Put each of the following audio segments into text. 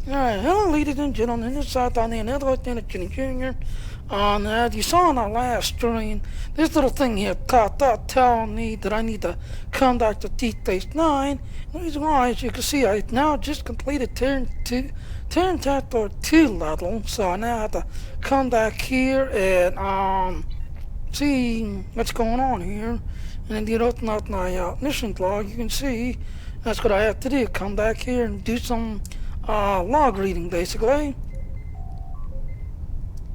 Alright, hello ladies and gentlemen, this is Southbound the another Lieutenant Kenny Jr. As you saw in our last stream, this little thing here popped up telling me that I need to contact the Deep Space Nine. The reason why, as you can see, I now just completed Terran Chapter 2 level, so I now have to come back here and see what's going on here. And if you open up my mission log, you can see that's what I have to do, come back here and do some log reading basically.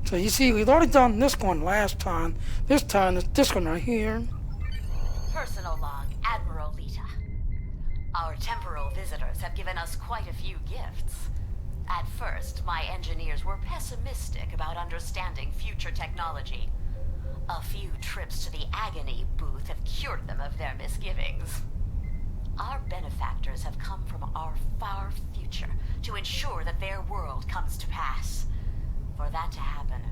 So you see, we've already done this one last time. This time it's this one right here. Personal log, Admiral Lita. Our temporal visitors have given us quite a few gifts. At first, my engineers were pessimistic about understanding future technology. A few trips to the Agony booth have cured them of their misgivings. Our benefactors have come from our far future to ensure that their world comes to pass. For that to happen,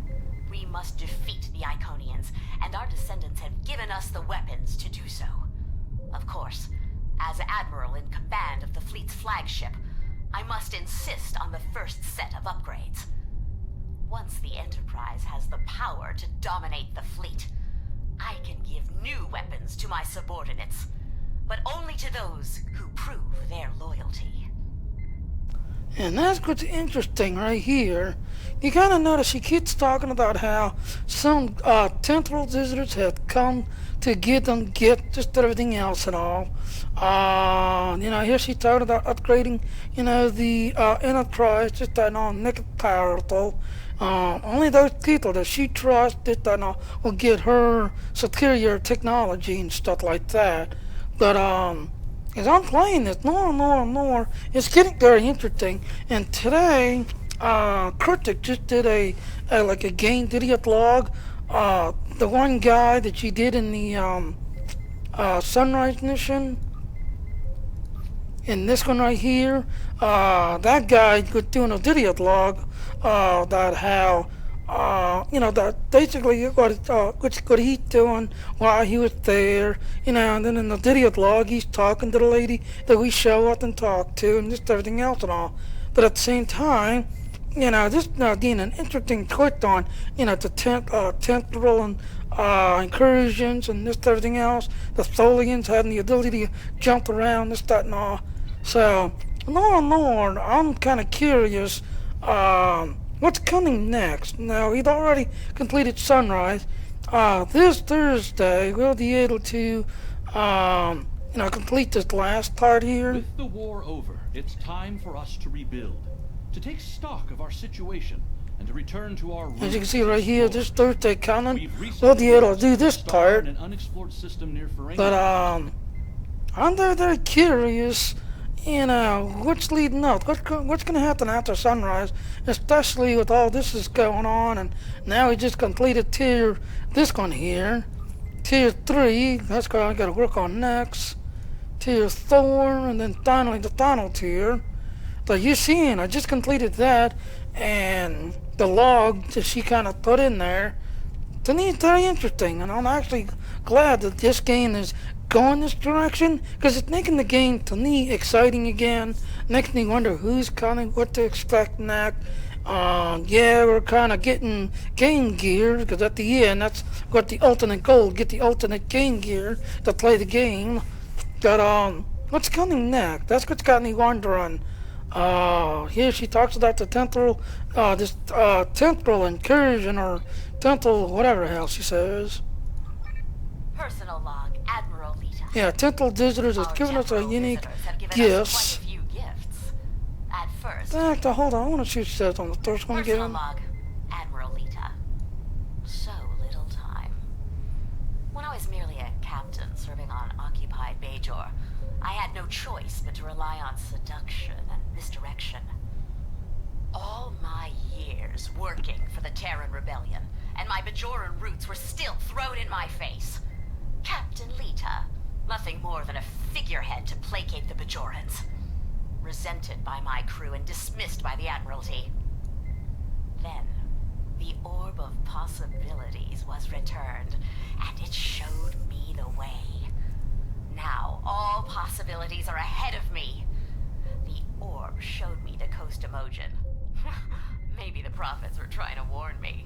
we must defeat the Iconians, and our descendants have given us the weapons to do so. Of course, as Admiral in command of the fleet's flagship, I must insist on the first set of upgrades. Once the Enterprise has the power to dominate the fleet, I can give new weapons to my subordinates, but only to those who prove their loyalty. And that's what's interesting right here. You kind of notice she keeps talking about how some temporal visitors have come to get just everything else and all. Here she's talking about upgrading, the Enterprise, just nickel power though. Only those people that she trusts that will get her superior technology and stuff like that. But as I'm playing this more and more and more, it's getting very interesting. And today, Kurtik just did a game video log. The one guy that she did in the Sunrise mission, in this one right here, that guy was doing a video log about how that basically what he's doing while he was there, and then in the video log he's talking to the lady that we show up and talk to and just everything else and all. But at the same time, this being an interesting twist on, the temporal and incursions and this everything else, the Tholians having the ability to jump around, this, that, and all. So, more and more, I'm kind of curious, what's coming next? Now, we've already completed Sunrise. This Thursday, we'll be able to, complete this last part here. With the war over, it's time for us to rebuild, to take stock of our situation, and to return to our roots. As you can see right here, this Thursday coming, we'll be able to do this part. An unexplored system near But, I'm very curious, what's leading up? What's going to happen after Sunrise, especially with all this is going on, and now we just completed this one here, Tier 3, that's what I got to work on next, Tier 4, and then finally the final tier. But you're seeing, I just completed that, and the log that she kind of put in there, to me it's very interesting, and I'm actually glad that this game is going this direction, because it's making the game, to me, exciting again. Makes me wonder who's coming, what to expect next. We're kind of getting game gear, because at the end, that's what the ultimate goal, get the ultimate game gear to play the game. But, what's coming next? That's what's got me wondering. Here she talks about the temporal, temporal incursion, or temporal whatever the hell she says. Personal log, Admiral Lita. Yeah, temporal visitors has given us a unique gifts. Quite a few gifts. At first, Hold on, I want to see what she says on the first one personal again. log, Admiral Lita. So little time. When I was merely a captain serving on occupied Bajor, I had no choice but to rely on seduction and misdirection. All my years working for the Terran Rebellion, and my Bajoran roots were still thrown in my face. Captain Lita, nothing more than a figurehead to placate the Bajorans. Resented by my crew and dismissed by the Admiralty. Then, the Orb of Possibilities was returned, and it showed me the way. Now, all possibilities are ahead of me. The orb showed me the Coast Emojin. Maybe the prophets were trying to warn me.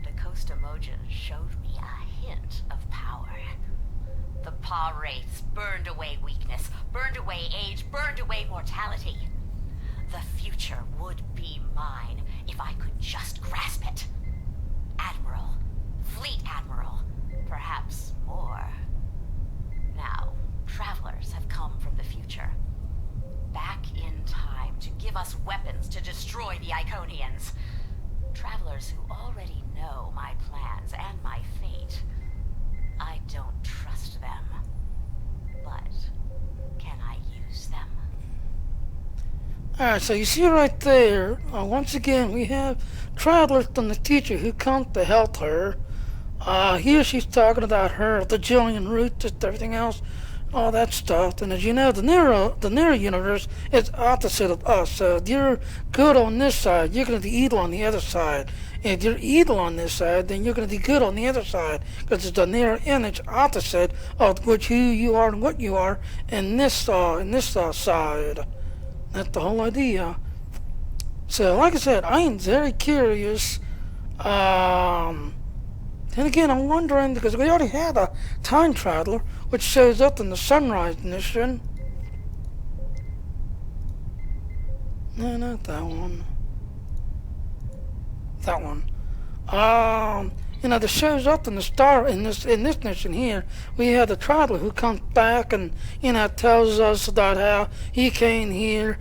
The Coast Emojin showed me a hint of power. The Pa Wraiths burned away weakness, burned away age, burned away mortality. The future would be mine if I could just grasp it. Admiral, Fleet Admiral, perhaps more. Now, travelers have come from the future. Back in time to give us weapons to destroy the Iconians. Travelers who already know my plans and my fate. I don't trust them. But can I use them? Alright, so you see right there, once again, we have travelers from the future who come to help her. Here she's talking about her, the Jillian route, just everything else, all that stuff. And as you know, the near universe is opposite of us. So if you're good on this side, you're going to be evil on the other side. If you're evil on this side, then you're going to be good on the other side, because it's the near image opposite of which who you are and what you are in this side. That's the whole idea. So, like I said, I am very curious. Then again, I'm wondering, because we already had a time traveler, which shows up in the Sunrise mission. No, not that one. That one. That shows up in the star in this mission here. We have the traveler who comes back and tells us about how he came here.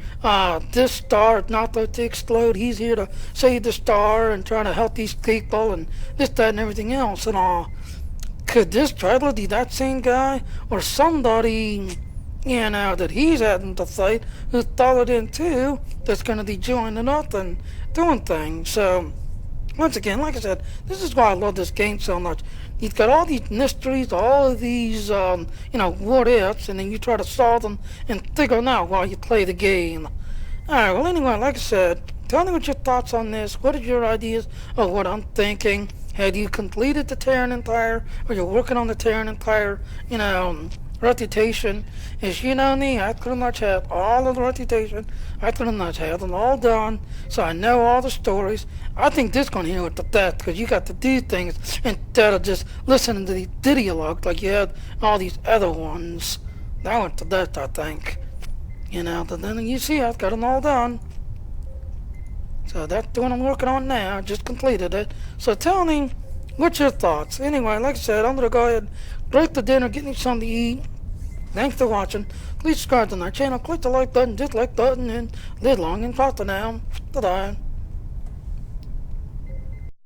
This star is not to explode. He's here to save the star and trying to help these people and this, that, and everything else. And could this traveler be that same guy or somebody that he's having to fight who followed in too? That's going to be joining up and doing things. So. Once again, like I said, this is why I love this game so much. You've got all these mysteries, all of these, what ifs, and then you try to solve them and figure them out while you play the game. Alright, well anyway, like I said, tell me what your thoughts on this. What are your ideas of what I'm thinking? Have you completed the Terran Empire? Or you're working on the Terran Empire, reputation? As you know me, I pretty much have all of the reputation. I pretty much have them all done, so I know all the stories. I think this going to hear with the death, because you got to do things instead of just listening to the dialogue like you had all these other ones. That went to death, I think. But then you see, I've got them all done. So that's the one I'm working on now. I just completed it. So tell me, what's your thoughts? Anyway, like I said, I'm going to go ahead, break the dinner, get me something to eat. Thanks for watching. Please subscribe to my channel, click the like button, dislike button, and live long and prosper now. Ta-da.